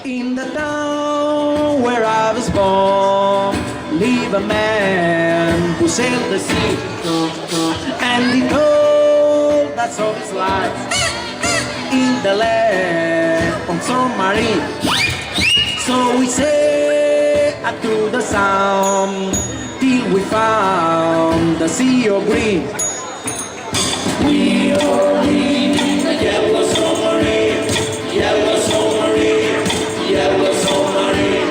In the town where I was born, live a man who sailed the sea, and he told that's all his life in the land on submarine. So we sailed to the sound till we found the sea of green. We all live in the yellow submarine, yellow submarine, yellow submarine.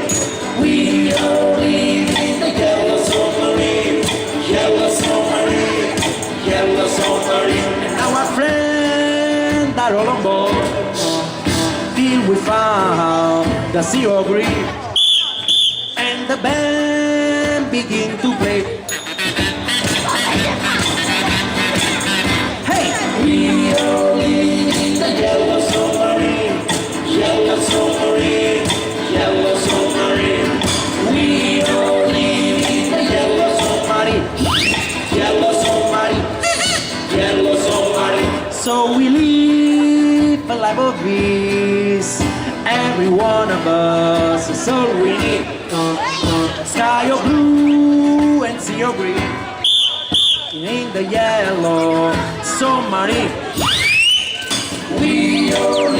We all live in the yellow submarine, yellow submarine, yellow submarine. And now our friends are all on board till we found the sea of green, and the band begin to play. We all live in the yellow submarine, yellow submarine, yellow submarine. We all live in the yellow submarine, yellow submarine, yellow submarine. So we live a life of peace. Every one of us is all we need. Sky of blue and sea of green. In the yellow submarine, we all